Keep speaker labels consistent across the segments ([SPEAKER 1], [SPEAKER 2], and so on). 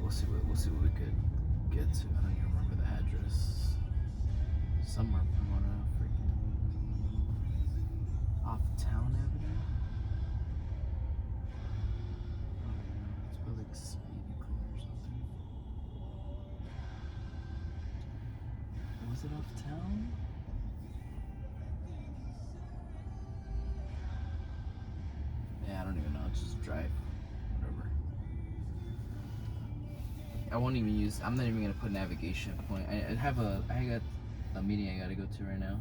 [SPEAKER 1] we'll see what we could get to. I don't even remember the address. Somewhere Pomona, freaking off Town Avenue. I don't even know. It's probably like speedy clean or something. Was it off town? Yeah, I don't even know. Just drive. Whatever. I won't even use. I'm not even gonna put navigation point. I got a meeting I gotta go to right now.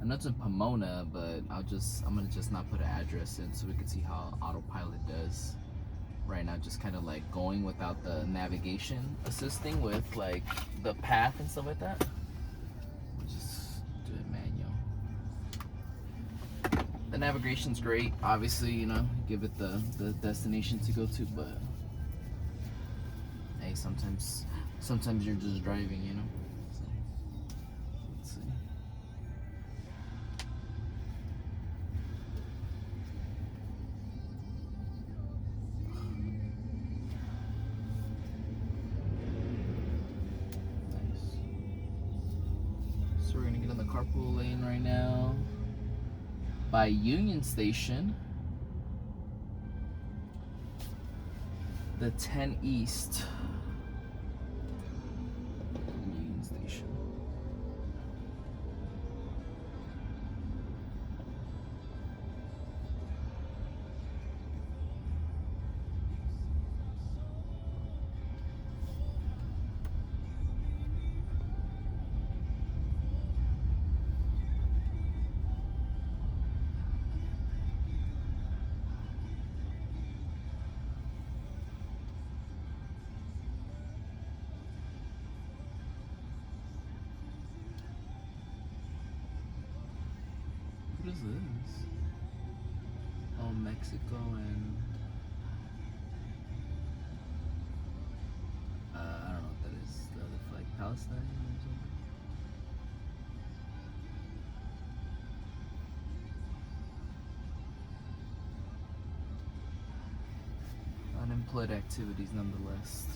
[SPEAKER 1] I know it's in Pomona, but I'm gonna just not put an address in so we can see how autopilot does. Right now, just kind of like going without the navigation assisting with like the path and stuff like that. We'll just do it manual. The navigation's great, obviously, you know, give it the destination to go to, but hey, sometimes you're just driving, you know. So, let's see. Nice. So we're gonna get in the carpool lane right now by Union Station, the 10 East Union Station. What is this? Oh, Mexico and I don't know what that is. The flag, Palestine or something. Unemployed activities, nonetheless.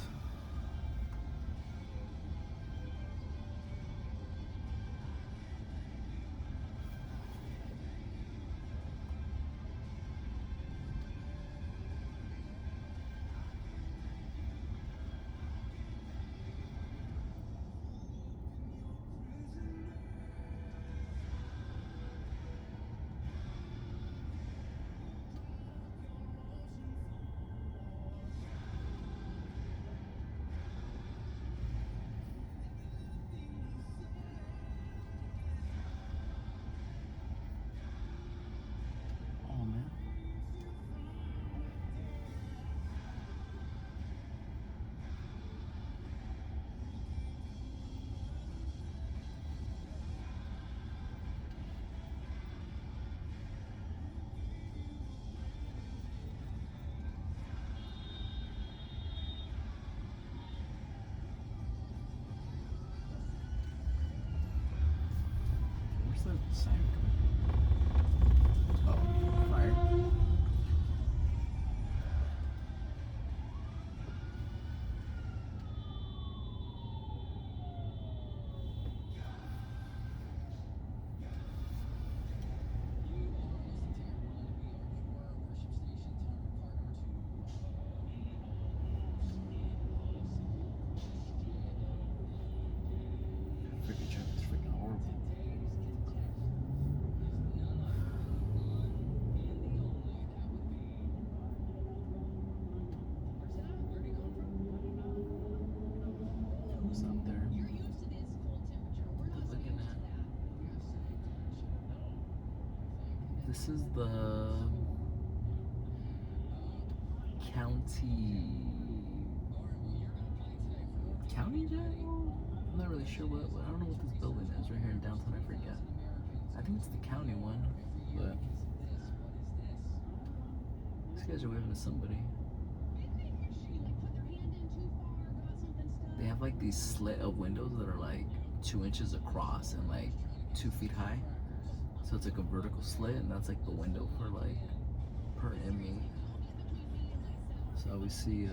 [SPEAKER 1] Where's that siren coming from? Oh, fire. Freaking traffic's freaking horrible. Who's up there? Looking at. This is the county jail? I'm not really sure what I don't know what this building is right here in downtown. I forget. I think it's the county one, but these guys are waving to somebody. They have like these slit of windows that are like 2 inches across and like 2 feet high. So it's like a vertical slit, and that's like the window for like per inmate. So we see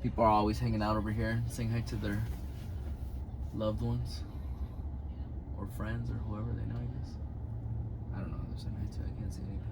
[SPEAKER 1] People are always hanging out over here, saying hi to their loved ones or friends or whoever they know, I guess. I don't know who they're saying hi to. I can't see anything.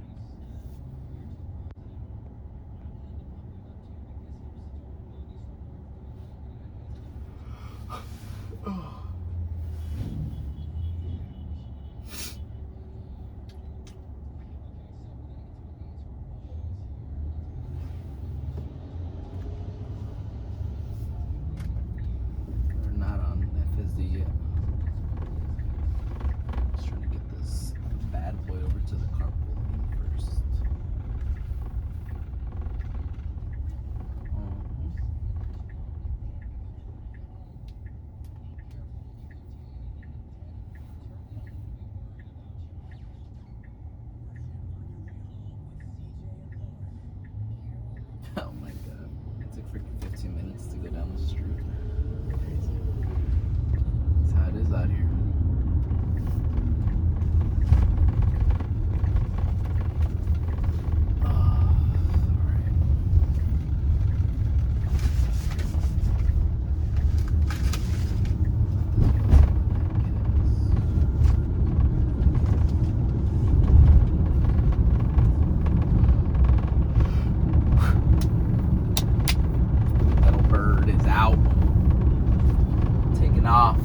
[SPEAKER 1] We're not on FSD yet. Just trying to get this bad boy over to the carpool lane first. Oh my god. It took freaking 15 minutes to go down the street. Crazy. That's how it is out here. Off.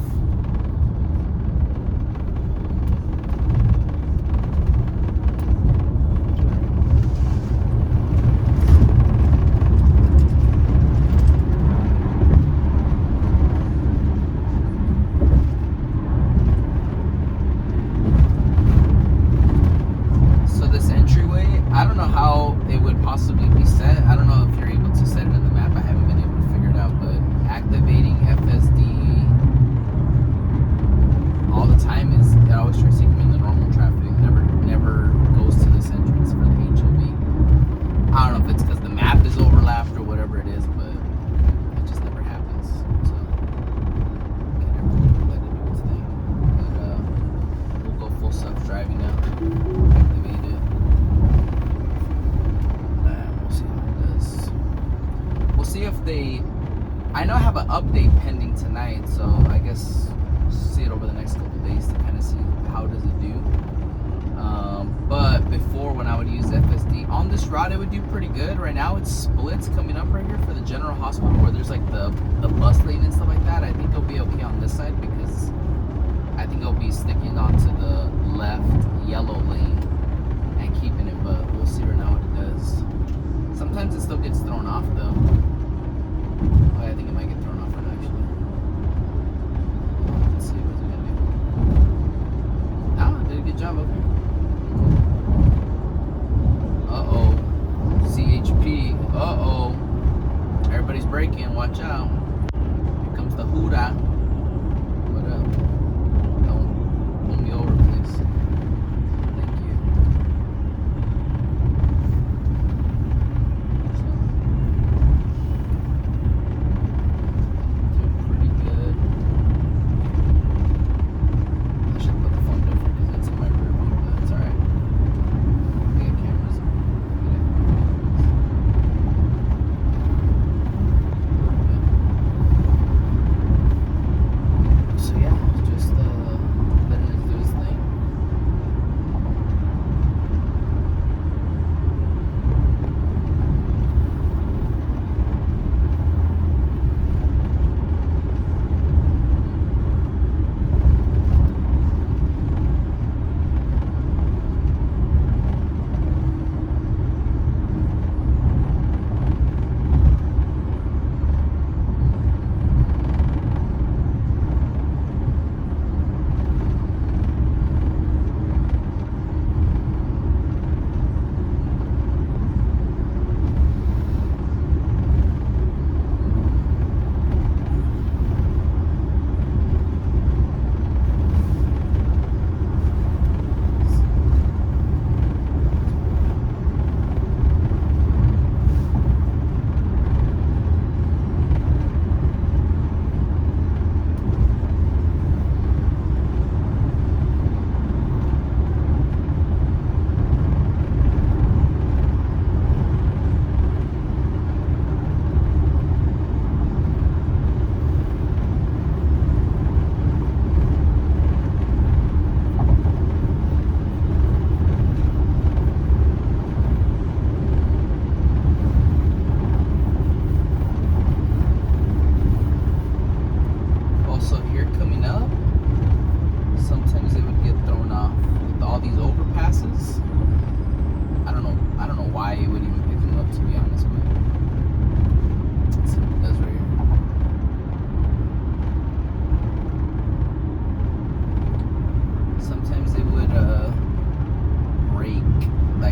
[SPEAKER 1] So this entryway, I don't know how it would possibly be set. I don't know if you're able to set it in the map. I haven't been able to figure it out, but activating FSD all the time is, it always tries to take me in the normal traffic. Never goes to this entrance for the HOV. I don't know if it's because the map is overlapped or whatever it is, but it just never happens. So can't ever let it do its thing. But we'll go full self-driving now. Activate it. We'll see how it does. We'll see if they. I know I have an update pending tonight, so I guess see it over the next couple of days to kind of see how does it do. But before, when I would use FSD on this route, it would do pretty good. Right now it's splits coming up right here for the general hospital where there's like the bus lane and stuff like that. I think it'll be okay on this side because I think it'll be sticking onto the left yellow lane and keeping it, but we'll see right now what it does. Sometimes it still gets thrown off though. Oh, I think it might get thrown off right now, actually. Let's see, what's it gonna do? Oh, did a good job up here. Uh-oh. CHP. Uh-oh. Everybody's braking. Watch out. Here comes the hoorah. What up? Don't pull me over, please. Thank you. Doing pretty good. I should put the phone different because it's in my rear view, but it's alright. We got cameras.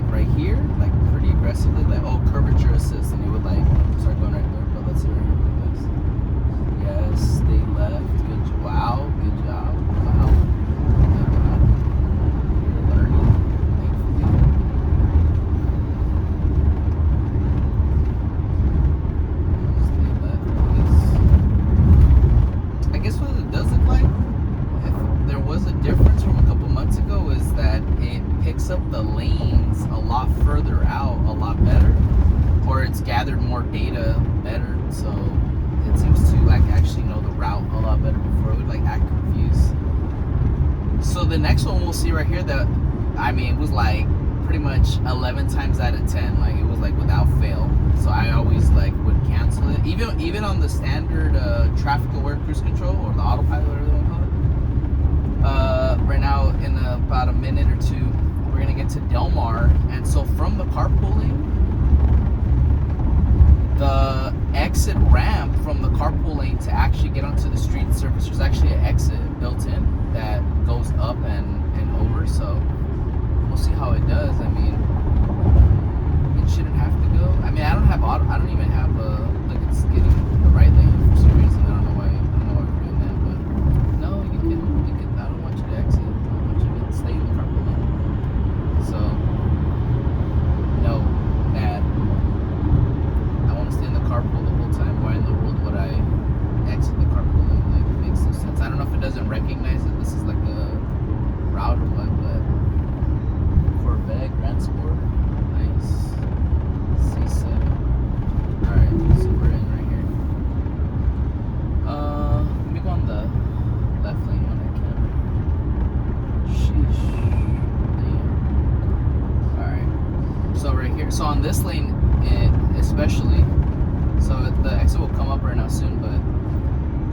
[SPEAKER 1] like right here, like pretty aggressively, like, oh, curvature assist, and it would like start going right there. But let's see right here. Yes, stay left. Good job. Wow, good job. Wow. Good job. You're learning. Thankfully. Stay left. I guess what it does look like, if there was a difference from a couple months ago, is that it picks up the lanes a lot further out, a lot better, or it's gathered more data better. So it seems to like actually know the route a lot better. Before it would like act confused. So the next one we'll see right here, that I mean, it was like pretty much 11 times out of 10, like it was like without fail. So I always like would cancel it, even on the standard traffic aware cruise control, or the autopilot, whatever they want to call it. Right now, in about a minute or two, we're gonna get to Del Mar, and so from the carpooling, the exit ramp from the carpool lane to actually get onto the street surface, there's actually an exit built in that goes up and over. So we'll see how it does. I mean, it shouldn't have to go. I mean, I don't even have like it's getting the right lane for some reason. I don't know why we're doing that, but no, you can. I don't want you to exit. I want you to stay in the carpool lane. So no, that. Stay in the carpool the whole time. Why in the world would I exit the carpool lane? Like, it makes no sense. I don't know if it doesn't recognize that this is like a route or what, but Corvette Grand Sport, nice. C7. Alright, so we're in right here. Let me go on the left lane when I can. Sheesh. Alright. So right here, so on this lane, especially, so the exit will come up right now soon, but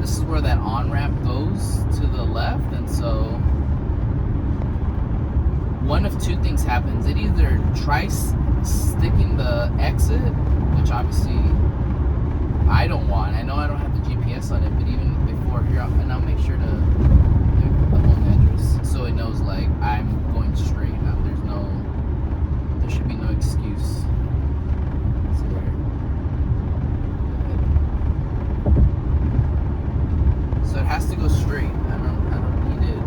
[SPEAKER 1] this is where that on-ramp goes to the left, and so one of two things happens. It either tries sticking the exit, which obviously I don't want. I know I don't have the GPS on it, but even before here, and I'll make sure to put the home address so it knows like I'm going straight. There should be no excuse. So it has to go straight. I don't need it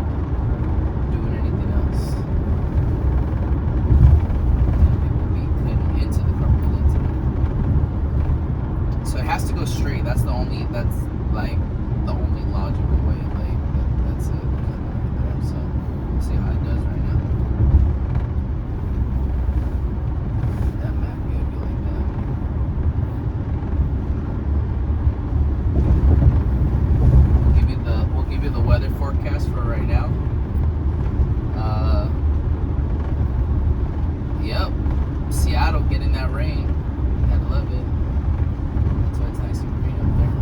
[SPEAKER 1] doing anything else. People be cutting into the carpool lane today. So it has to go straight. That's like the only logical way. Like that's it. So we'll see how it does right now. That map gave you like that. We'll give you the weather forecast for right now. Yep, Seattle getting that rain. Gotta love it. That's why it's nice and green up there.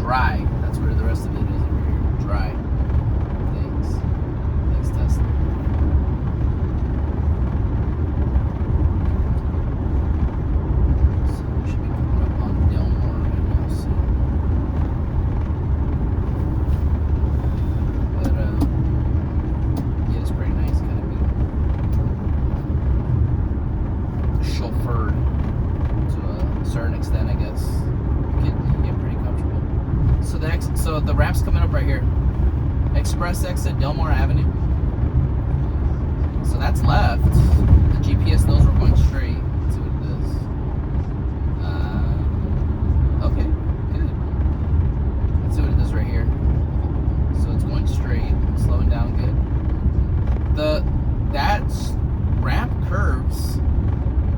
[SPEAKER 1] Dry. That's where the rest of it is over here. Dry. Thanks, Tesla. So we should be coming up on Del Mar right now soon. But yeah, it's pretty nice, kind of being chauffeured to a certain extent, I guess. You get pretty comfortable. So the ramp's coming up right here. Express exit Del Mar Avenue. So that's left. The GPS knows we're going straight. Let's see what it does. Okay, good. Let's see what it does right here. So it's going straight, slowing down good. That ramp curves.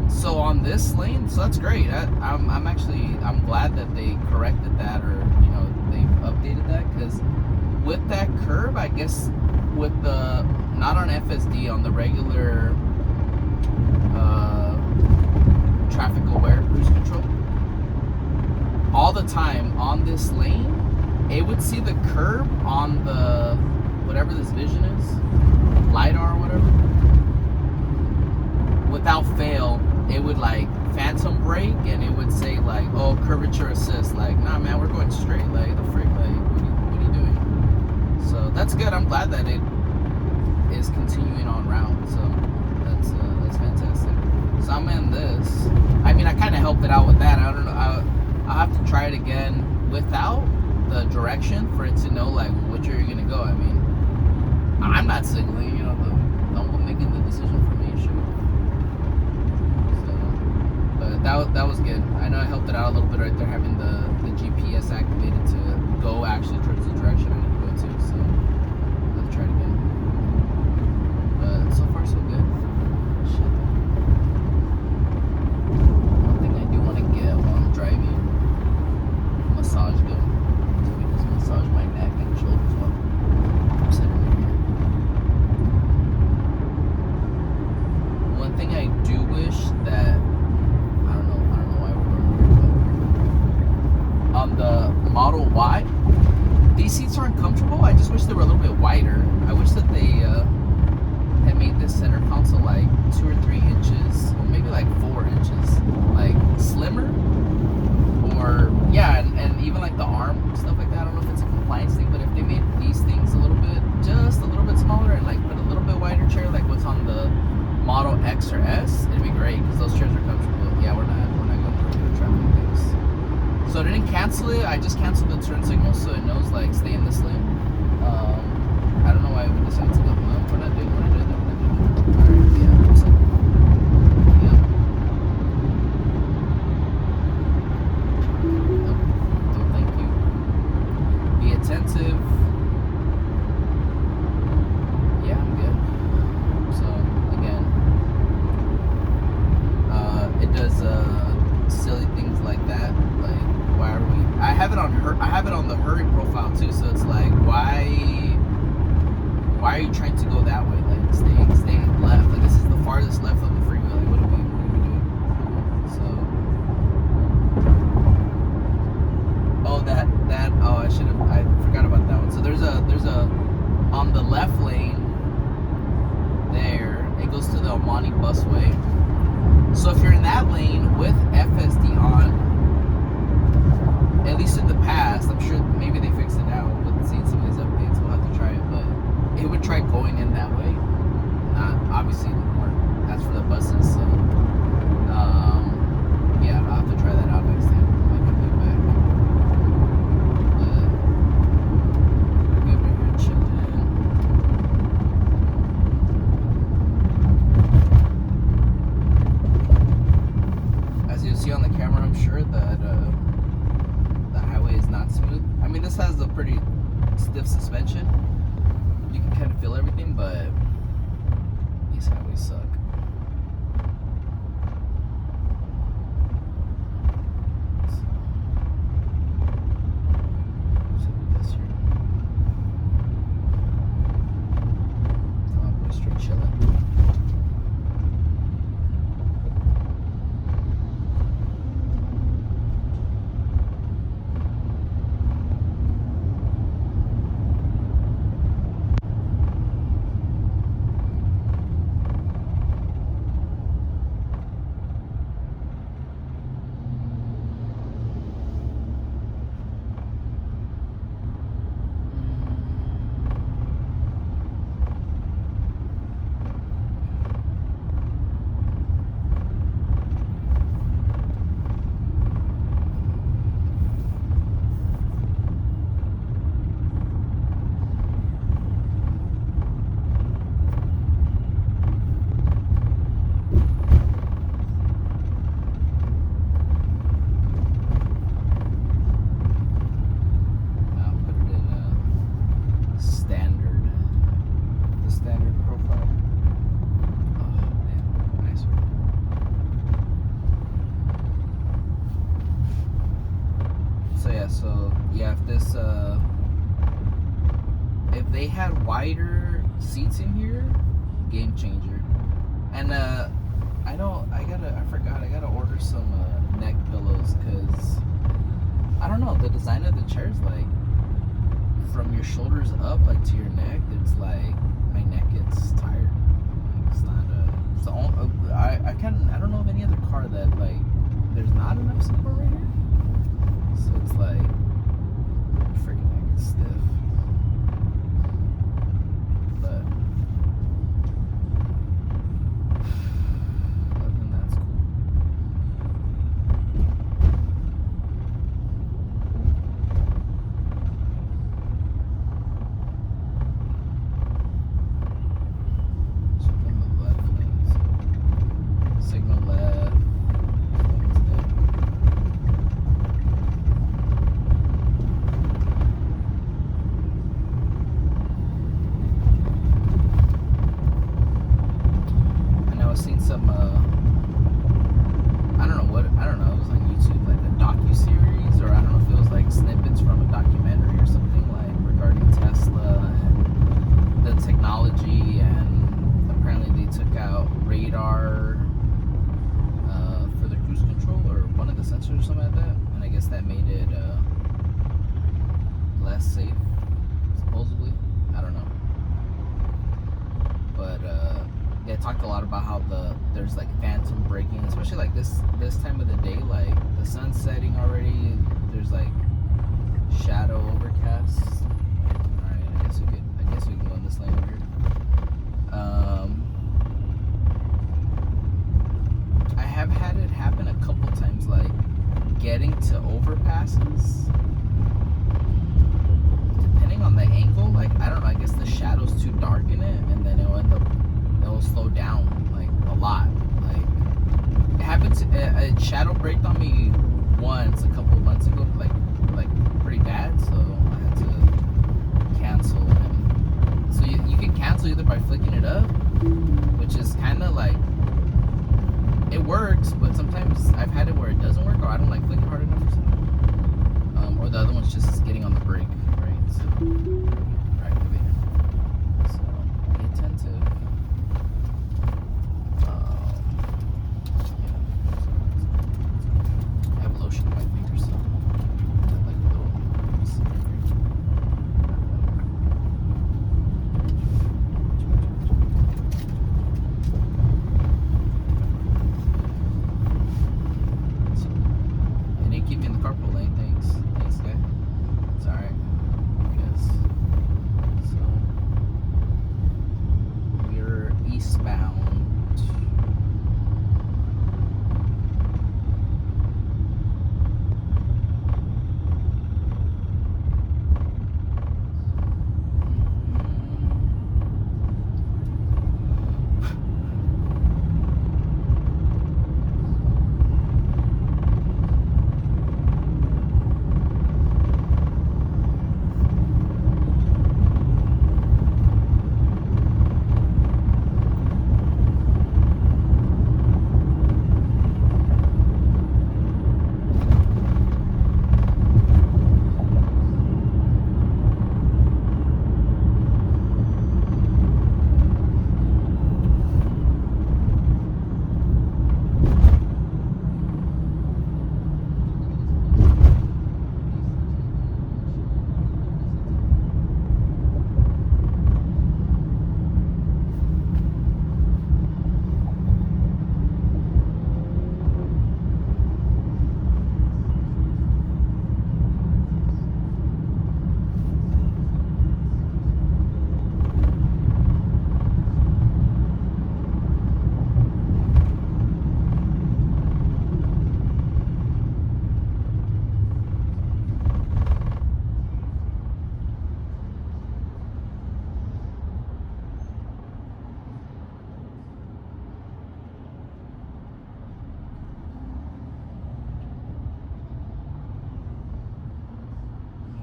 [SPEAKER 1] So on this lane, so that's great. I'm glad that they corrected that, or they've updated that, because with that curve, I guess with the not on FSD, on the regular traffic aware cruise control, all the time on this lane, it would see the curb on the whatever this vision is, LiDAR or whatever. Without fail, it would like phantom brake, and it would say like, oh, curvature assist. Like, nah, man, we're going straight. Like, the freak, like, what are you doing? So that's good. I'm glad that it is continuing on route. So that's fantastic. recommend this. I mean, I kind of helped it out with that. I don't know. I'll have to try it again without the direction for it to know like which way you're gonna go. I mean, I'm not signaling, you know, no one making the decision for me. Sure. So, but that was good. I know I helped it out a little bit right there, having the GPS activated to go actually towards the direction I need to go to. So I'll try it again. But so far so good. Shit. One thing I do want to get while I'm driving, massage gun. So we just massage my neck and shoulders while I'm sitting right here. One thing I do wish that I don't know why we're going here, but on the Model Y, these seats aren't comfortable. I just wish they were a little bit wider. I wish that they had made this center console like 2 or 3 inches, or maybe like 4 inches, like slimmer. Or yeah, and even like the arm stuff like that. I don't know if it's a compliance thing, but if they made these things a little bit, just a little bit smaller, and like put a little bit wider chair, like what's on the Model X or S, it'd be great because those chairs are comfortable. Yeah, we're not going through regular traffic things. So I didn't cancel it. I just canceled the turn signal so it knows like stay in this lane. I don't know why we decided to go. No, we're not doing that. We're not doing that. Alright, yeah. So, yeah. No, thank you. Be attentive. Yeah, I'm good. So again, it does silly things like that. Like, why are we? I have it on the hurry profile too. So it's like, why are you trying to go that way? Like, stay left. Like, this is the farthest left on the freeway. Like, what are we doing? So, I forgot about that one. So there's a on the left lane there, it goes to the Omani busway. So if you're in that lane with FSD on, at least in the past, I'm sure maybe they fixed it now with seeing some of these updates. We'll have to try it, but it would try going in that way. Not obviously, that's for the buses. So yeah, I'll have to try that out next time. I can get back. But we're good right here, chilling. As you'll see on the camera, I'm sure that the highway is not smooth. I mean, this has a pretty stiff suspension. You can kind of feel everything, but these highways suck. So this here. Oh, boy, straight chilling. If they had wider seats in here, game changer. And I gotta order some neck pillows, because I don't know, the design of the chairs, like from your shoulders up like to your neck, it's like my neck gets tired. It's not it's the only, I don't know of any other car that like there's not enough support right here. So it's like freaking neck is stiff. But other than that, it's cool. was seeing some I don't know, it was on YouTube, like a docu-series, or I don't know if it was like snippets from a documentary or something, like regarding Tesla and the technology, and apparently they took out radar for the cruise control, or one of the sensors or something like that, and I guess that made it less safe, supposedly. I don't know. But they talked a lot about how there's like phantom braking, especially like this time of the day, like the sun's setting already. There's like shadow overcast. All right, I guess we can go in this lane over here. I have had it happen a couple times, like getting to overpasses. Depending on the angle, like I don't know, I guess the shadow's too dark in it, and then it'll slow down like a lot. Like it happened to a shadow braked on me once a couple of months ago, like pretty bad, so I had to cancel. And so you can cancel either by flicking it up, which is kind of like, it works, but sometimes I've had it where it doesn't work, or I don't like flicking hard enough or something. Or the other one's just getting on the brake, right? So activate it. So be attentive. I have lotion on my fingers, so like a little. It didn't keep me in the carpool lane. Thanks, guy. It's alright. Yes. So we're eastbound.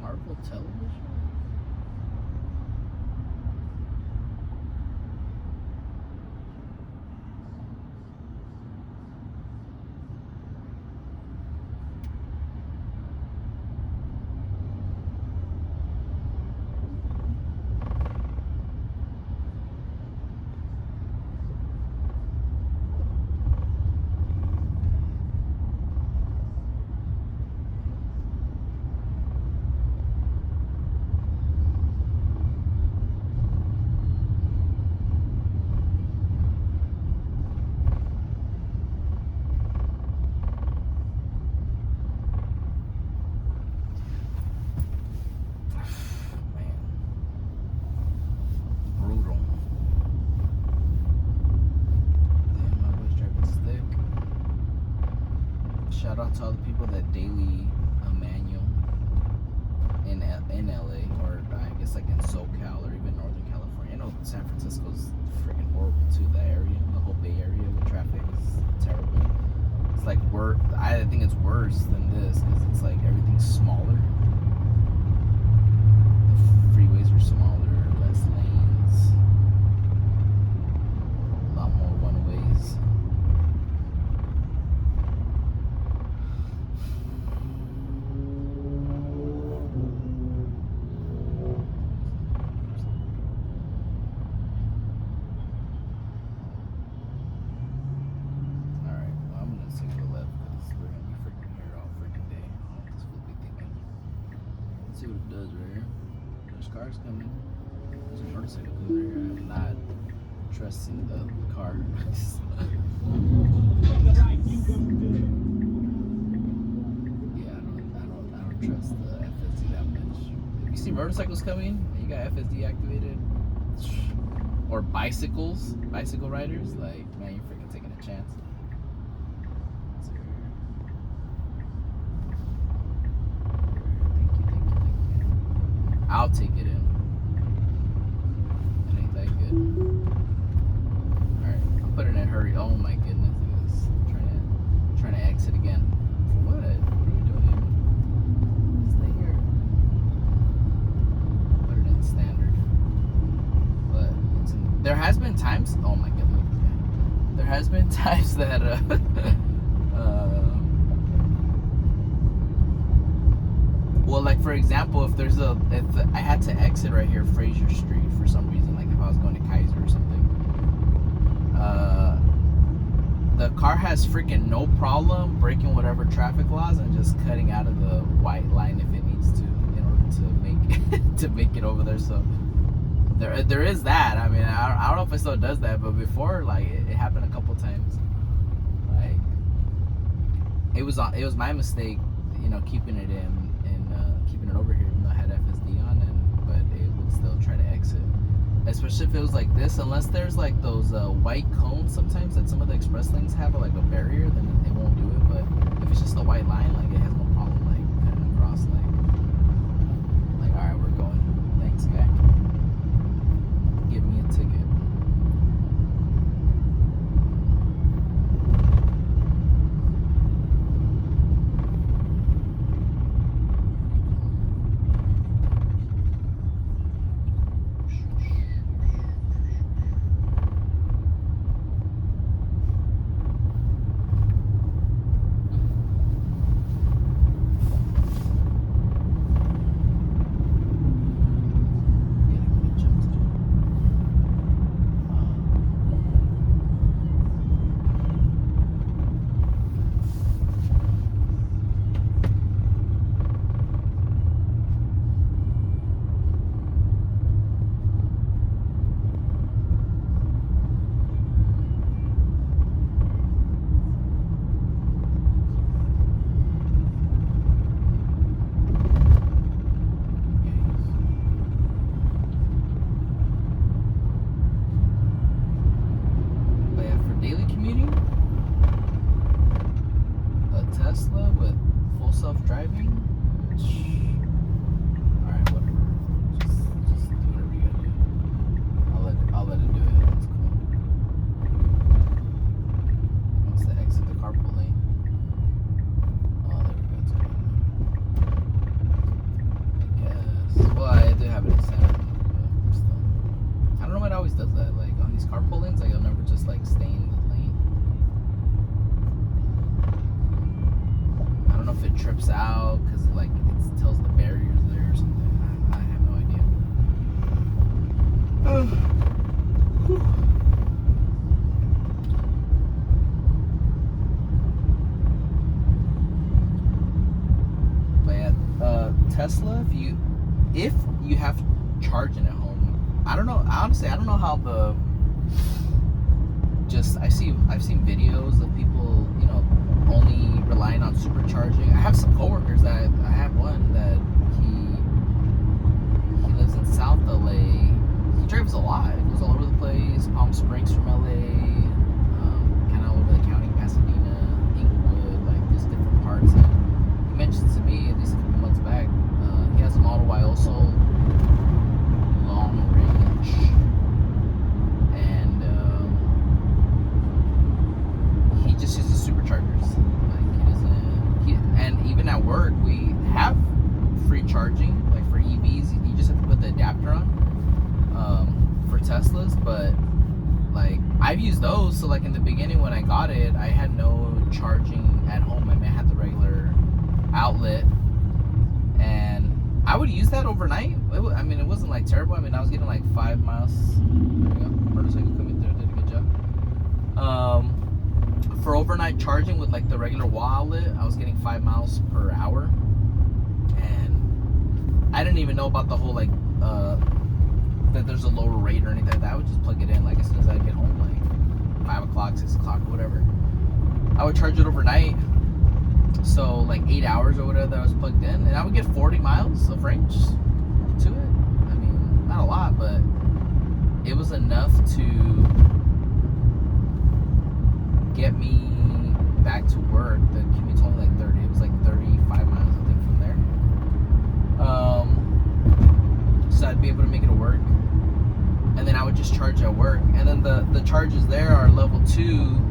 [SPEAKER 1] Marvel television? Shout out to all the people that daily manual in LA, or I guess like in SoCal or even Northern California. I know San Francisco's freaking horrible too. The area, the whole Bay Area with traffic is terrible. It's like I think it's worse than this because it's like everything's smaller. The freeways are smaller, less lanes, a lot more one ways. see what it does right here. There's cars coming. There's a motorcycle coming right here. I'm not trusting the car. Yeah, I don't trust the FSD that much. If you see motorcycles coming, and you got FSD activated, or bicycle riders, like, man, you're freaking taking a chance. Thank you. I'll take it in. It ain't that good. Alright, I'll put it in a hurry. Oh my goodness, look at this. Trying to exit again. For what? What are you doing? Stay here. Put it in standard. But there has been times. Oh my goodness. There has been times that well, like for example, if I had to exit right here, Fraser Street, for some reason, like if I was going to Kaiser or something, the car has freaking no problem breaking whatever traffic laws and just cutting out of the white line if it needs to, in order to make it over there. So there is that. I mean, I don't know if it still does that, but before, like, it happened a couple times. Like, it was my mistake, keeping it keeping it over here, even though I had FSD on, but it would still try to exit. Especially if it was like this, unless there's like those white cones sometimes that some of the express lanes have, like a barrier, then it won't do it. But if it's just a white line, like, it has no problem like cutting across. Like, all right, we're going. Thanks, guy. Give me a ticket. Tesla with full self-driving. Alright, whatever. Just do whatever you gotta do. I'll let it do it. That's cool. Wants to exit the carpool lane. Oh, there we go. It's cool. I guess. Well, I do have it in center, but still. I don't know why it always does that. Like, on these carpool lanes, like, I'll never just like stay in the lane. I don't know if it trips out because like it tells the barriers there or something. I have no idea. But yeah, Tesla, if you have charging at home, I don't know. Honestly, I don't know how I've seen videos of people, only relying on supercharging. I have some coworkers I have one that he lives in South LA. He drives a lot. He goes all over the place. Palm Springs from LA, kind of all over the county, Pasadena, Inglewood, like these different parts. And he mentioned to me at least a couple months back, he has a Model Y also, long range, and he just uses superchargers. Like, and even at work we have free charging, like for EVs. You just have to put the adapter on for Teslas, but like I've used those. So like in the beginning when I got it, I had no charging at home. I mean, I had the regular outlet, and I would use that overnight. It wasn't like terrible. I mean, I was getting like 5 miles. There we go. Motorcycle coming through, did a good job. For overnight charging with like the regular wall outlet, I was getting 5 miles per hour, and I didn't even know about the whole like that there's a lower rate or anything like that. I would just plug it in like as soon as I get home, like 5 o'clock, 6 o'clock, whatever. I would charge it overnight, so like 8 hours or whatever that I was plugged in, and I would get 40 miles of range to it. I mean, not a lot, but it was enough to get me back to work. The commute's only like 30. It was like 35 miles, I think, from there. So I'd be able to make it to work, and then I would just charge at work. And then the charges there are level 2.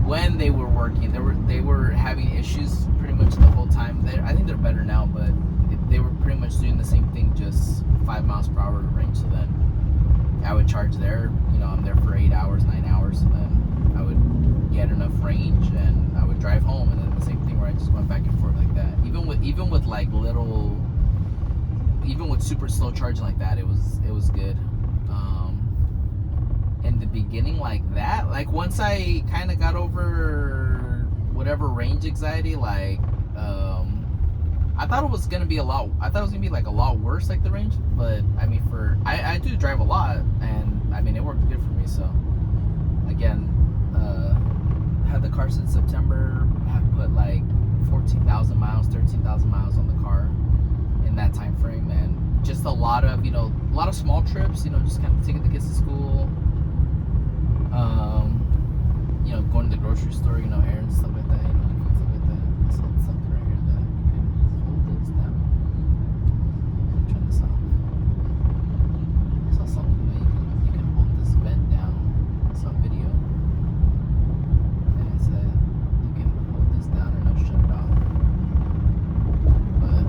[SPEAKER 1] When they were working, they were having issues pretty much the whole time. I think they're better now, but they were pretty much doing the same thing, just 5 miles per hour range. So then I would charge there. You know, I'm there for 8 hours, 9 hours, and then I would get enough range, and I would drive home. And then the same thing where I just went back and forth like that. Even with like little, even with super slow charging like that, it was good. In the beginning like that, like once I kind of got over whatever range anxiety, like I thought it was gonna be like a lot worse, like the range. But I mean, I do drive a lot, and I mean it worked good for me. So again, had the car since September, have put like 14,000 miles, 13,000 miles on the car in that time frame, and just a lot of small trips, just kind of taking the kids to school, going to the grocery store, errands, stuff like that, stuff like that. I saw something right here that you can hold this down. Turn this off. I saw something that you can hold this vent down. I saw a video, and it said you can hold this down and it'll shut it off. But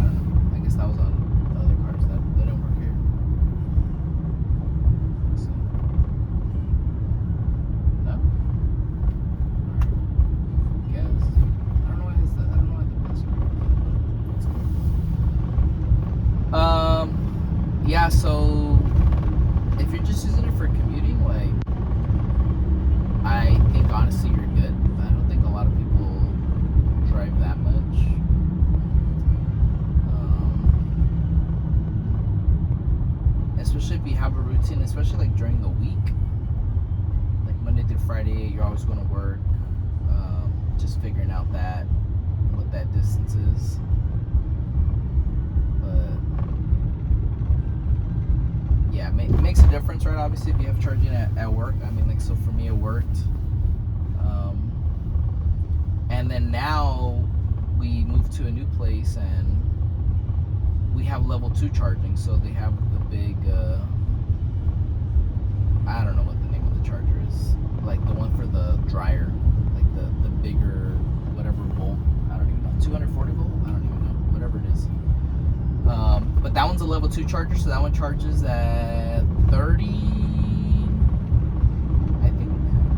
[SPEAKER 1] I don't know. I guess that was on the other cars that didn't work here. So, no? Yes. I don't know why it's that. I don't know why the password. Yeah, so if you're just using it for commuting, like, I think honestly you're good. I don't think a lot of people drive that much. Especially if you have a routine, especially like during the week, like Monday through Friday, you're always going to work. Just figuring out what that distance is. But yeah, it makes a difference, right? Obviously, if you have charging at work. I mean, like, so for me, it worked. And then now we moved to a new place, and we have level 2 charging. So they have the big, I don't know what the name of the charger is. Like the one for the dryer, like the bigger, whatever volt. I don't even know. 240 volt? I don't even know. Whatever it is. But that one's a level 2 charger, so that one charges at 30. I think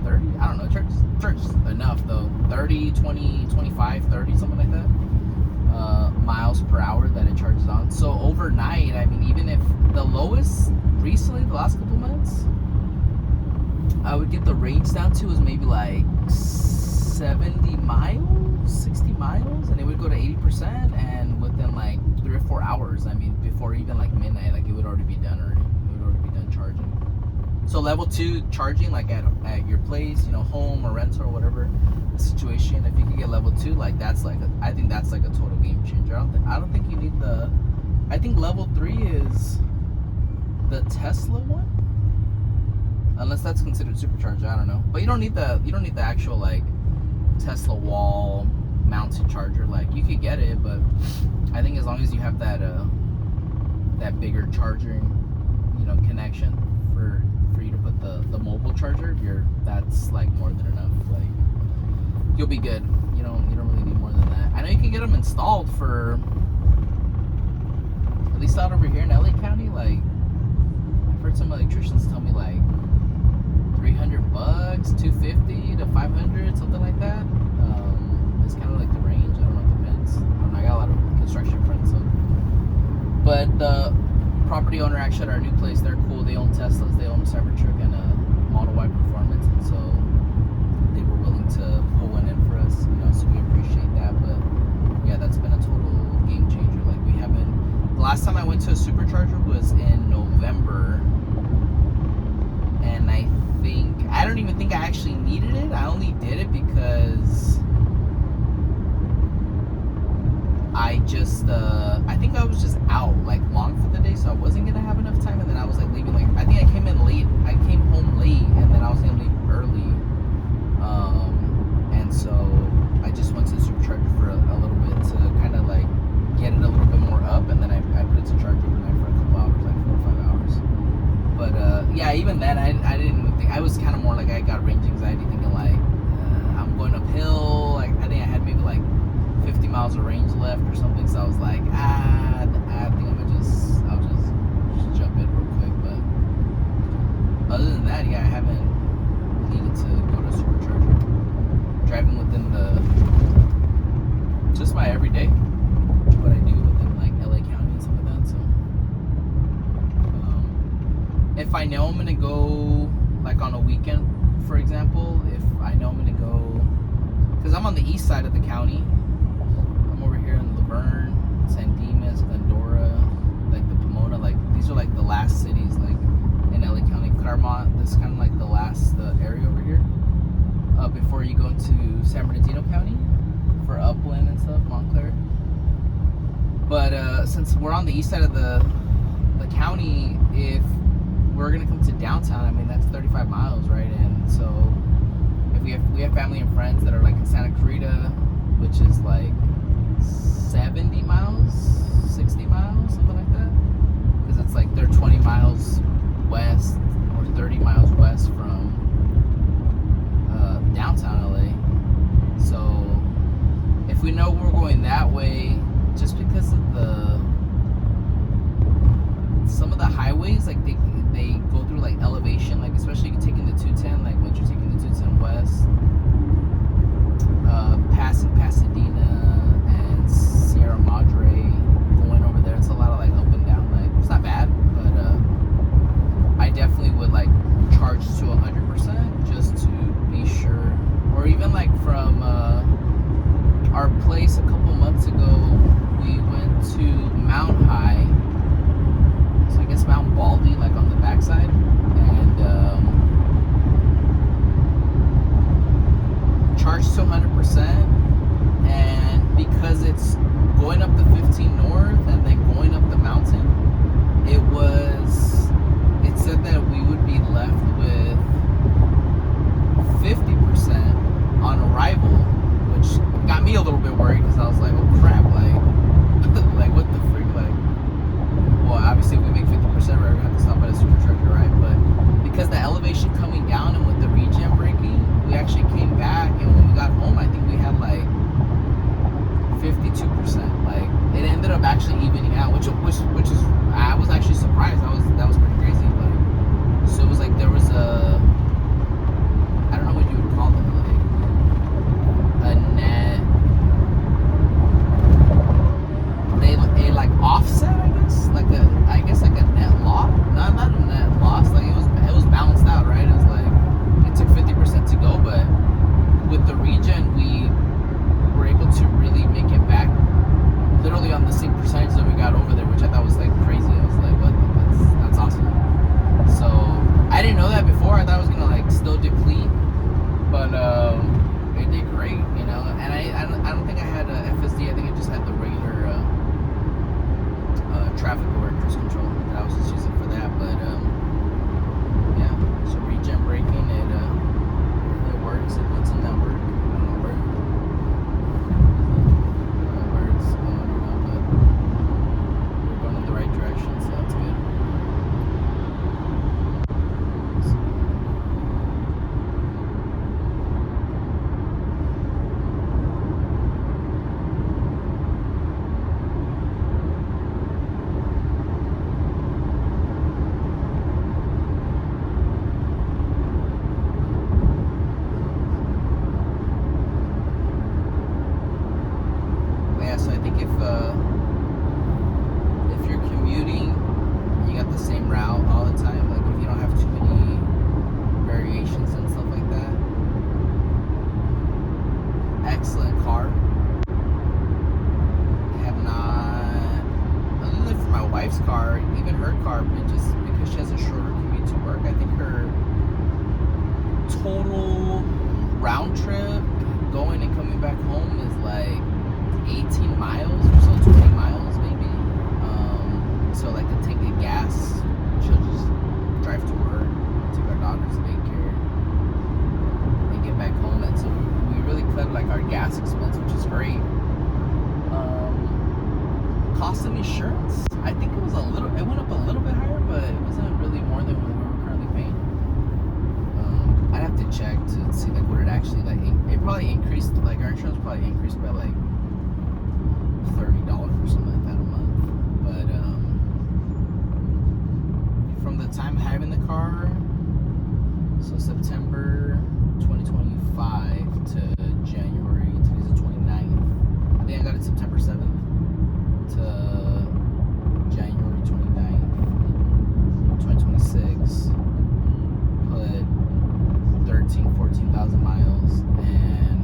[SPEAKER 1] 30. I don't know. Charges enough though. 30, 20, 25, 30, something like that. Miles per hour that it charges on. So overnight, I mean, even if the lowest recently, the last couple months, I would get the range down to was maybe like 70 miles, 60 miles, and it would go to 80%, and within like 3 or 4 hours, I mean, before even like midnight, like it would already be done already. It would already be done charging. So level 2 charging, like at your place, home or rental or whatever the situation, if you could get level 2, like that's like I think that's like a total game changer. I don't think you need I think level 3 is the Tesla one, unless that's considered supercharged. I don't know, but you don't need the actual like Tesla wall mounted charger. Like you could get it, but I think as long as you have that bigger charging connection for you to put the mobile charger, that's like more than enough. Like you'll be good. You don't really need more than that. I know you can get them installed for, at least out over here in LA County, like I've heard some electricians tell me like $300, $250 to $500, something like that. It's kind of like the range. I don't know, it depends. I got a lot of construction friends, so. But the property owner actually at our new place, they're cool. They own Teslas, they own a Cybertruck and a Model Y Performance, and so they were willing to pull one in for us, so we appreciate that. But yeah, that's been a total so I wasn't gonna have enough time. And then I was like leaving, like I think I came in late. I came home late, and then I was gonna leave early. And so I just went to the supercharger for a little bit to kind of like get it a little bit more up, and then I put it to charge overnight for a couple hours, like 4 or 5 hours. But yeah, even then I didn't even think. I was kind of more like I got range anxiety, thinking like I'm going uphill. Like I think I had maybe like 50 miles of range left or something. So I was like, I think I'll just jump in real quick. But other than that, yeah, I haven't needed to go to a supercharger. Driving within just my everyday, what I do within like LA County and stuff like that. So if I know I'm gonna go like on a weekend, for example, if I know I'm gonna go, because I'm on the east side of the county, I'm over here in Laverne, San Dimas, Glendora, like the Pomona, like these are like the last cities like in LA County. Claremont, this is kind of like the last area over here before you go into San Bernardino County for Upland and stuff, Montclair. But since we're on the east side of the county, if we're gonna come to downtown, I mean that's 35 miles, right? And so if we have family and friends that are like in Santa Clarita, which is like 70 miles, 60 miles, something like that, because it's like they're 20 miles west or 30 miles west from downtown LA. So if we know we're going that way, just because of some of the highways, like they go through like elevation, like especially taking the 210, like once you're taking the 210 west, passing Pasadena and Sierra Madre, going over there, it's a lot of like up and down. Like it's not bad, but I definitely would like charge to 100% just to be sure. Or even like from our place a couple months ago, we went to Mount High, so I guess Mount Baldy, like on the backside, and charged to 100%. And because it's going up the 15 north and then going up the mountain, it said that we would be left with 50% on arrival, which got me a little bit worried because I was like, oh crap, like like what the freak, like, well obviously if we make 50%, right, we're gonna have to stop at a supercharger, right? But because the elevation coming down and with the regen braking, we actually came back, and when we got home, I think we had like 52%. Like it ended up actually evening out, which is, I was actually surprised. That was pretty crazy. Like, so it was like there was a, I don't know what you would call it, like a net, a like offset, I guess, like a net loss. Not a net loss. Like it was balanced out, right? It was like it took 50% to go, but with the regen, we were able to really make it back literally on the same percentage that we got over there, which I thought was like crazy. I was like, what? That's awesome. So I didn't know that before. I thought it was gonna like still deplete, but it did great, you know. And I don't think I had a FSD. I think I just had the regular traffic aware cruise control that I was just using for that. But yeah, so regen braking, it works. It puts in that work. I don't know where it's going, but we're going in the right direction, so that's good. So I think if you're commuting, you got the same route all the time. Like if you don't have too many variations and stuff like that. Excellent car. Have not, other than for my wife's car, even her car, but just because she has a shorter commute to work, I think her total round trip going and coming back home is like 18 miles or so, 20 miles maybe. So like the tank of gas, she'll just drive to work, take our daughters to daycare, and get back home. And so we really cut like our gas expense, which is great. Cost of insurance, I think it went up a little bit higher, but it wasn't really more than what we were currently paying. I'd have to check to see like what it actually like. It probably increased, like our insurance probably increased by like $30 or something like that a month. But from the time having the car, so September 2025 to January, today's the 29th. I think I got it September 7th. To January 29th, 2026, put 14,000 miles, and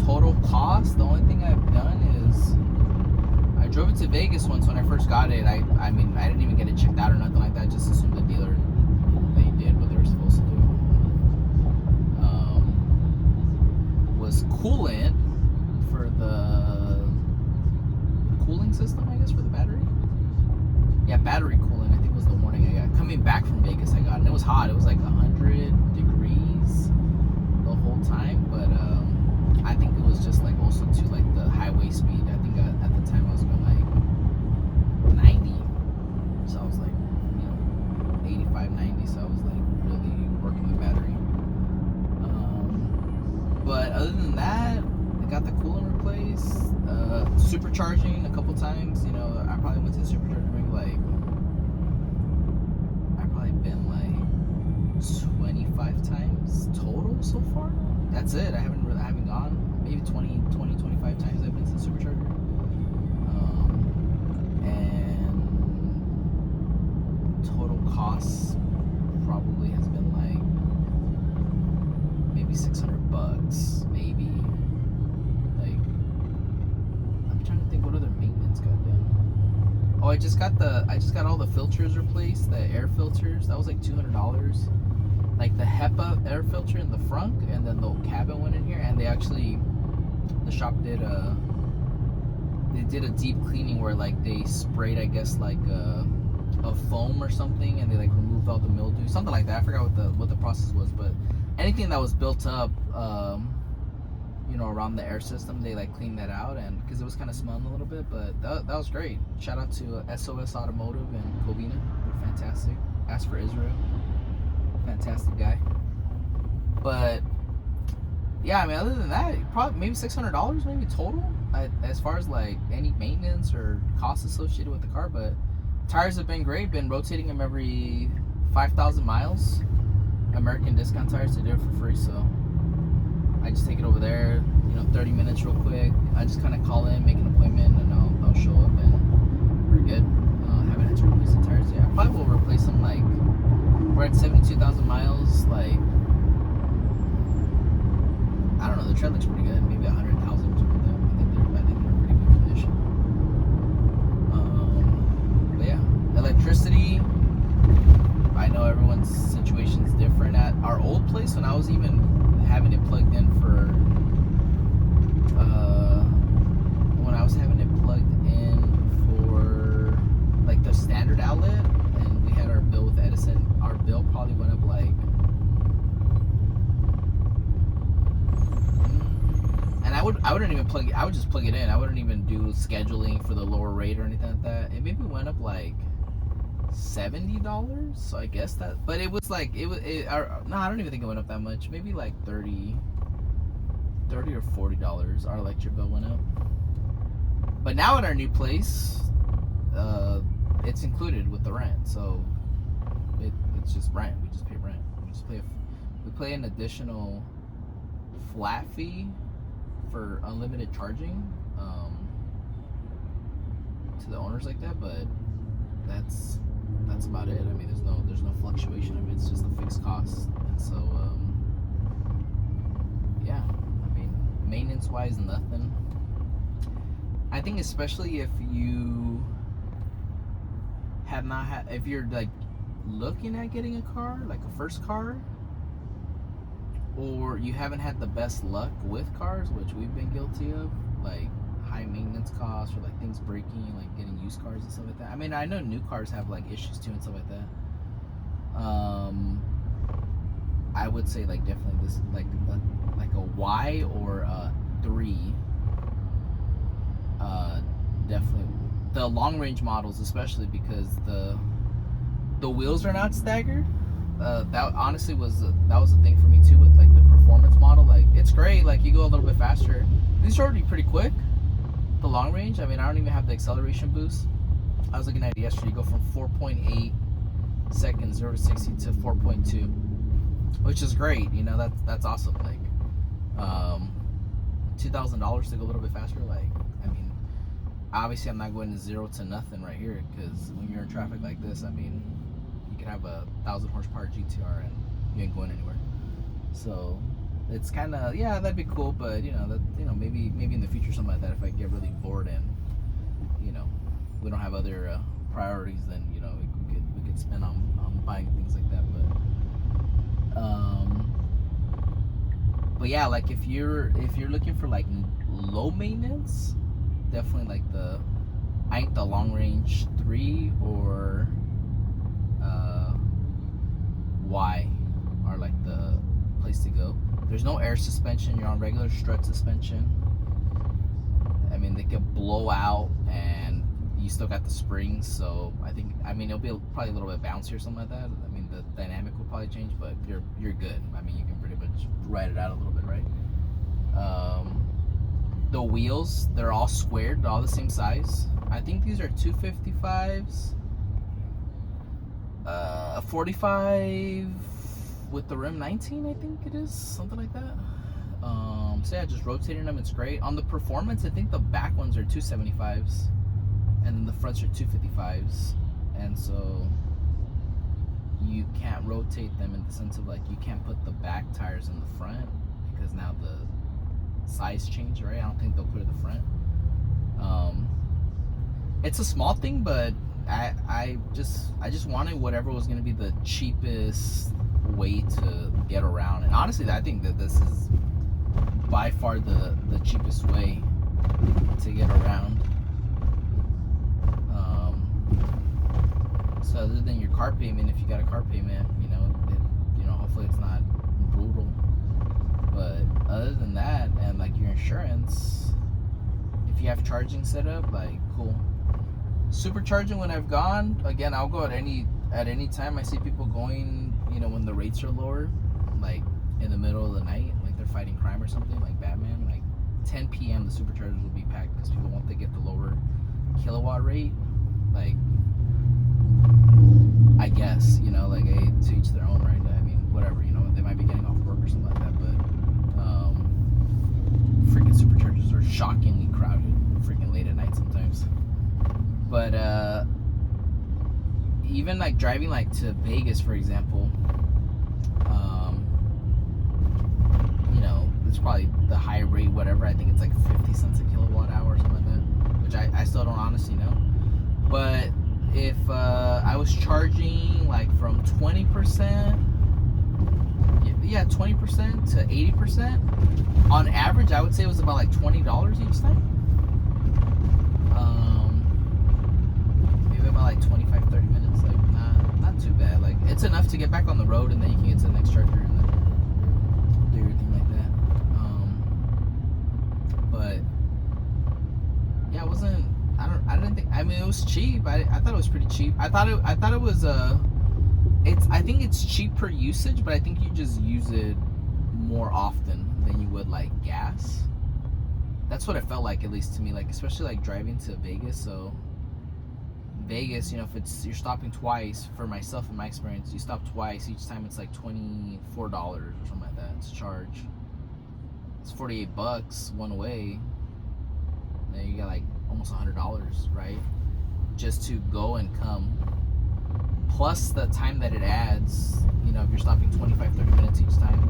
[SPEAKER 1] total cost, the only thing I've done is I drove it to Vegas once when I first got it. I mean, I didn't even get it checked out or nothing like that, just assumed the dealer, they did what they were supposed to do. Was coolant for the cooling system, I guess, for the battery. Yeah, battery cooling, I think was the warning I got. Coming back from Vegas, I got, and it was hot. It was like 100 degrees the whole time, but I think it was just like also too like the highway speed. I think at the time I was going like 90, so I was like, 85, 90, so I was like really working the battery. But other than that, I got the coolant replaced. Supercharging a couple times. I probably went to the supercharger ring like, I've probably been like 25 times total so far. That's it. I haven't gone maybe 20, 25 times I've been to the supercharger. And total costs probably has been like maybe $600, maybe. What other maintenance got done? Oh, I just got all the filters replaced, the air filters. That was like $200. Like the HEPA air filter in the front, and then the cabin went in here, and the shop did a deep cleaning where like they sprayed, I guess, like a foam or something, and they like removed all the mildew, something like that. I forgot what the process was, but anything that was built up around the air system, they like cleaned that out, and because it was kind of smelling a little bit, but that was great. Shout out to SOS Automotive and Covina. They're fantastic. Ask for Israel. Fantastic guy. But yeah, I mean, other than that, probably maybe $600 maybe total, as far as like any maintenance or costs associated with the car. But tires have been great. Been rotating them every 5,000 miles. American Discount Tires, they do it for free, so I just take it over there, 30 minutes real quick. I just kind of call in, make an appointment, and I'll show up, and we're good. Haven't had to replace the tires yet. I probably will replace them, like, we're at 72,000 miles, like, I don't know, the tread looks pretty good, maybe 100,000 or something like that. I think they're in pretty good condition. But yeah, electricity, I know everyone's situation is different. At our old place, when I was even having it plugged in for like the standard outlet, and we had our bill with Edison, our bill probably went up like, and I wouldn't even plug it, I would just plug it in. I wouldn't even do scheduling for the lower rate or anything like that. It maybe went up like $70, so I guess that, but it was like, no, I don't even think it went up that much, maybe like $30 or $40 our electric bill went up. But now at our new place, it's included with the rent, so it's just rent. We just pay rent. We pay an additional flat fee for unlimited charging to the owners like that, but that's about it. I mean, there's no fluctuation. I mean, it's just a fixed cost, and so yeah. I mean, maintenance wise, nothing. I think especially if you have not had, if you're like looking at getting a car, like a first car, or you haven't had the best luck with cars, which we've been guilty of, like high maintenance costs or like things breaking, like getting used cars and stuff like that. I mean, I know new cars have like issues too and stuff like that. I would say like definitely this like a Y or a 3. Definitely the long range models, especially because the wheels are not staggered. That honestly was a thing for me too with like the performance model. Like it's great, like you go a little bit faster. These are already pretty quick. The long range, I mean, I don't even have the acceleration boost. I was looking at it yesterday. You go from 4.8 seconds 0 to 60 to 4.2, which is great. You know, that's awesome. Like $2,000 to go a little bit faster. Like, I mean, obviously I'm not going to 0 to nothing right here, because when you're in traffic like this, I mean, you could have a 1,000 horsepower GTR and you ain't going anywhere. So it's kind of, yeah, that'd be cool, but you know, that, you know, maybe in the future something like that, if I get really bored and, you know, we don't have other priorities, then, you know, we could spend on buying things like that. But yeah, like if you're looking for like low maintenance, definitely like I think the long range 3 or Y are like the place to go. There's no air suspension. You're on regular strut suspension. I mean, they could blow out and you still got the springs, so I mean it'll be probably a little bit bouncy or something like that. I mean, the dynamic will probably change, but you're good. I mean, you can pretty much ride it out a little bit, right? The wheels, they're all squared, they're all the same size. I think these are 255s, 45 with the rim 19, I think it is, something like that. So yeah, just rotating them, it's great. On the performance, I think the back ones are 275s and then the fronts are 255s, and so you can't rotate them in the sense of like you can't put the back tires in the front because now the size change, right? I don't think they'll put it in the front. It's a small thing, but I just wanted whatever was going to be the cheapest way to get around, and honestly I think that this is by far the cheapest way to get around. So other than your car payment, if you got a car payment, you know, hopefully it's not brutal, but other than that, and like your insurance, if you have charging set up, like cool. Supercharging, when I've gone, again, I'll go at any time. I see people going, you know, when the rates are lower, like in the middle of the night, like they're fighting crime or something, like Batman, like 10 p.m. the superchargers will be packed because people want to get the lower kilowatt rate. Like, I guess, you know, like, hey, to each their own, right? I mean, whatever, you know, they might be getting off work or something like that, but freaking superchargers are shockingly crowded, freaking late at night sometimes. But even like driving like to Vegas, for example, you know, it's probably the high rate, whatever. I think it's like 50 cents a kilowatt hour or something like that, which I still don't honestly know. But if I was charging like from 20%, 20% to 80%, on average, I would say it was about like $20 each time. Maybe about like 25-30 minutes. Like not too bad. Like it's enough to get back on the road, and then you can get to the next charger and then do everything like that. But yeah, it wasn't. I didn't think. I mean, it was cheap. I thought it was pretty cheap. I thought it was I think it's cheap per usage, but I think you just use it more often than you would like gas. That's what it felt like, at least to me. Like, especially like driving to Vegas. So Vegas, you know, if you're stopping twice, for myself in my experience, you stop twice. Each time it's like $24 or something like that. It's charge. It's $48 one way. Then you got like almost $100, right? Just to go and come. Plus the time that it adds, you know, if you're stopping 25-30 minutes each time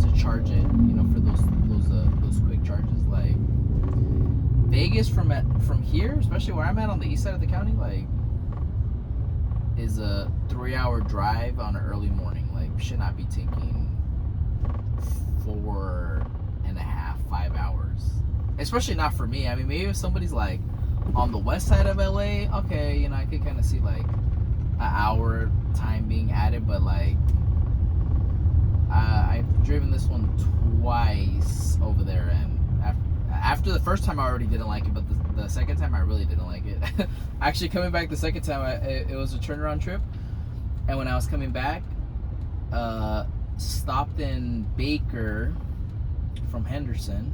[SPEAKER 1] to charge it, you know, for those quick charges. Like Vegas from here, especially where I'm at on the east side of the county, like is a 3-hour drive on an early morning. Like should not be taking 4.5-5 hours especially not for me. I mean, maybe if somebody's like on the west side of LA, okay, you know, I could kind of see like an hour time being added, but like I've driven this one twice over there, and after the first time I already didn't like it, but the second time I really didn't like it. Actually, coming back the second time, it was a turnaround trip, and when I was coming back, stopped in Baker from Henderson.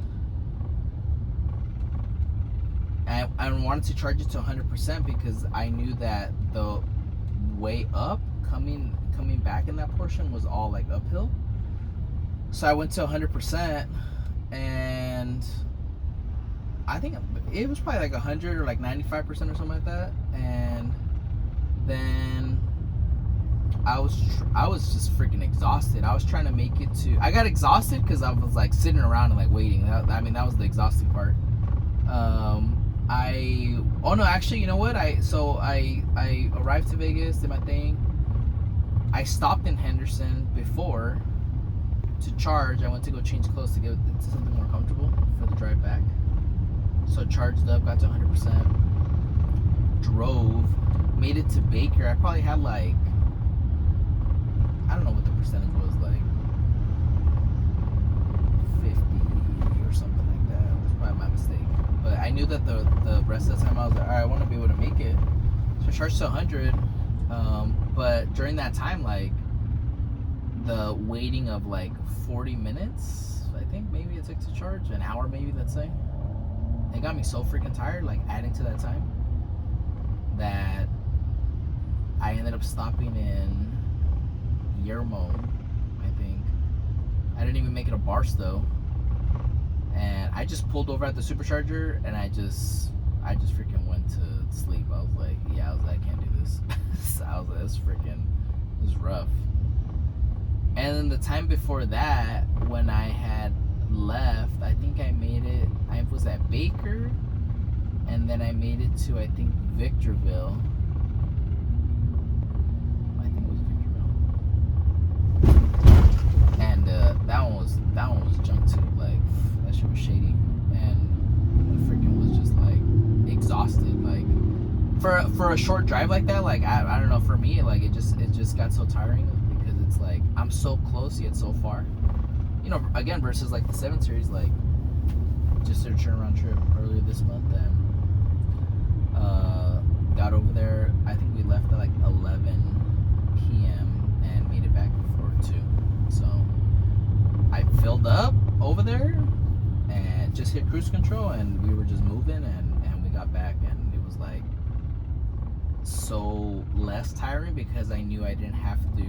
[SPEAKER 1] I wanted to charge it to 100% because I knew that the way up coming back in that portion was all like uphill. So I went to 100%, and I think it was probably like 100 or like 95% or something like that. And then I was just freaking exhausted. I was trying to make it to. I got exhausted because I was like sitting around and like waiting. I mean, that was the exhausting part. Oh no, actually, you know what? I arrived to Vegas, did my thing. I stopped in Henderson before to charge. I went to go change clothes to get to something more comfortable for the drive back. So charged up, got to 100%, drove, made it to Baker. I probably had like, I don't know what the percentage was, like 50 or something like that. It was probably my mistake. But I knew that the rest of the time I was like, all right, I want to be able to make it. So I charged to 100. But during that time, like the waiting of like 40 minutes, I think maybe it took to charge, an hour maybe, let's say. It got me so freaking tired, like adding to that time, that I ended up stopping in Yermo, I think. I didn't even make it a Barstow. And I just pulled over at the supercharger, and I just freaking went to sleep. I was like, I can't do this. I was like, this was rough. And then the time before that, when I had left, I think I made it, I was at Baker, and then I made it to, I think, Victorville. I think it was Victorville. And that one was junk too. Like, that shit was shady, and I freaking was just like exhausted. Like for a short drive like that, like I don't know, for me, like it just got so tiring because it's like I'm so close yet so far. You know, again, versus like the 7 Series, like just did a turnaround trip earlier this month, and got over there. I think we left at like 11 p.m. and made it back before 2. So I filled up over there and just hit cruise control, and we were just moving, and we got back, and it was like so less tiring because I knew I didn't have to.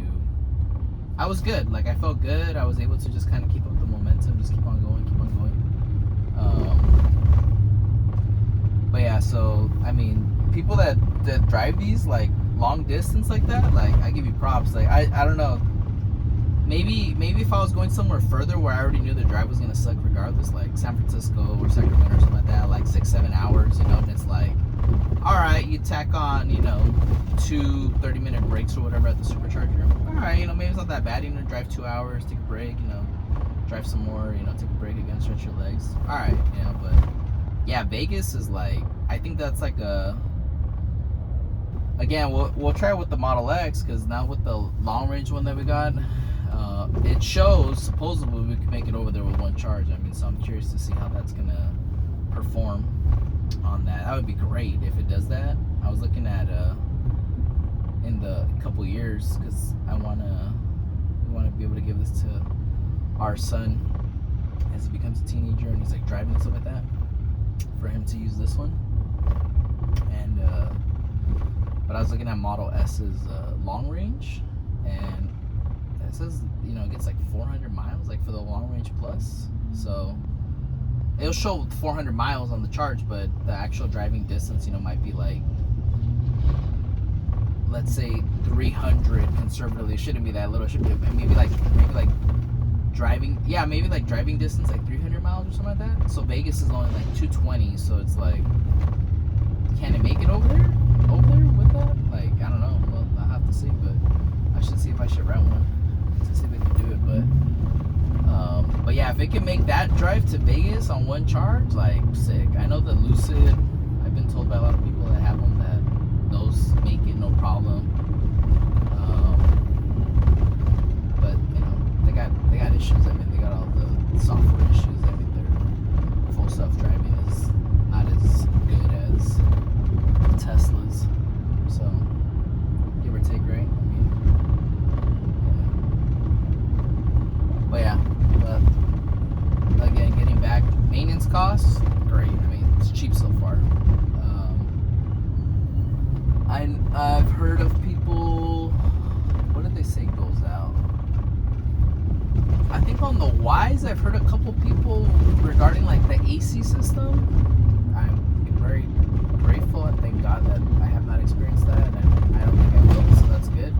[SPEAKER 1] I was good. Like, I felt good. I was able to just kind of keep up the momentum, just keep on going. But yeah, so I mean, people that drive these like long distance like that, like I give you props. Like I don't know. Maybe if I was going somewhere further where I already knew the drive was gonna suck regardless, like San Francisco or Sacramento or something like that, like 6-7 hours, you know, and it's like, all right, you tack on, you know, 2 30-minute breaks or whatever at the supercharger. All right, you know, maybe it's not that bad. You know, drive 2 hours, take a break, you know, drive some more, you know, take a break again, stretch your legs. All right, you know, but yeah, Vegas is like, I think that's like again, we'll try it with the Model X, because now with the long range one that we got, it shows supposedly we can make it over there with one charge. I mean, so I'm curious to see how that's gonna perform on that. That would be great if it does that. I was looking at in the couple years, because we want to be able to give this to our son as he becomes a teenager and he's like driving and stuff like that, for him to use this one. And but I was looking at Model S's long range, and it says, you know, it gets like 400 miles, like for the long range plus. So it'll show 400 miles on the charge, but the actual driving distance, you know, might be like, let's say 300 conservatively. It shouldn't be that little. It should be maybe like driving, yeah, maybe like driving distance like 300 miles or something like that. So Vegas is only like 220, so it's like, can it make it over there with that? Like, I don't know. Well, I'll have to see, but I should see if I should rent one to see if they can do it. But But yeah, if it can make that drive to Vegas on one charge, like, sick. I know the Lucid, I've been told by a lot of people that have them that those make it no problem. But you know, they got issues. I mean, they got all the software issues. I mean, their full self-driving is not as good as the Teslas. So, give or take, right? I mean, yeah. But yeah, again, getting back, maintenance costs, great. I mean, it's cheap so far. I've heard of people, what did they say goes out? I think on the Ys, I've heard a couple people regarding like the AC system. I'm very grateful and thank God that I have not experienced that, and I don't think I will, so that's good.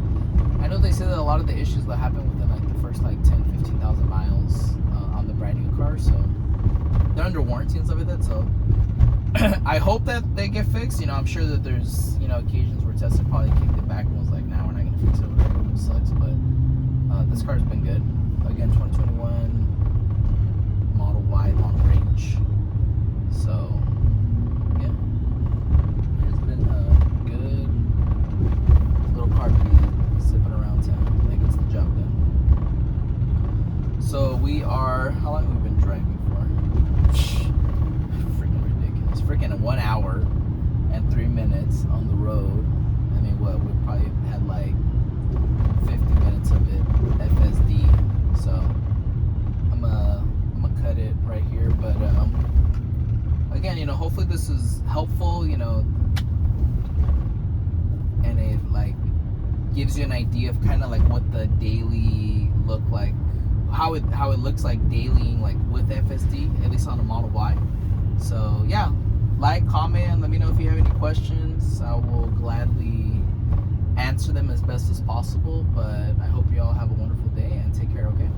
[SPEAKER 1] I know they say that a lot of the issues will happen within like the first like 10,000-15,000 miles on the brand new car, so they're under warranty and stuff like that, so I hope that they get fixed. You know, I'm sure that there's, you know, occasions where Tesla probably kicked it back and was like, nah, we're not gonna fix it, whatever, which sucks, but this car's been good. Again, 2021 Model Y long range, so yeah, it's been a good little car to be zipping around town. That gets the job done. So we are, how long have we been driving for? Freaking ridiculous. Freaking 1 hour and 3 minutes on the road. I mean, what, we probably had like 50 minutes of it FSD. So I'm gonna cut it right here. But again, you know, hopefully this is helpful, you know, and it like gives you an idea of kind of like what the daily look like, how it looks like dailying like with FSD, at least on a Model Y. So yeah, like, comment, let me know if you have any questions. I will gladly answer them as best as possible. But I hope you all have a wonderful day and take care. Okay.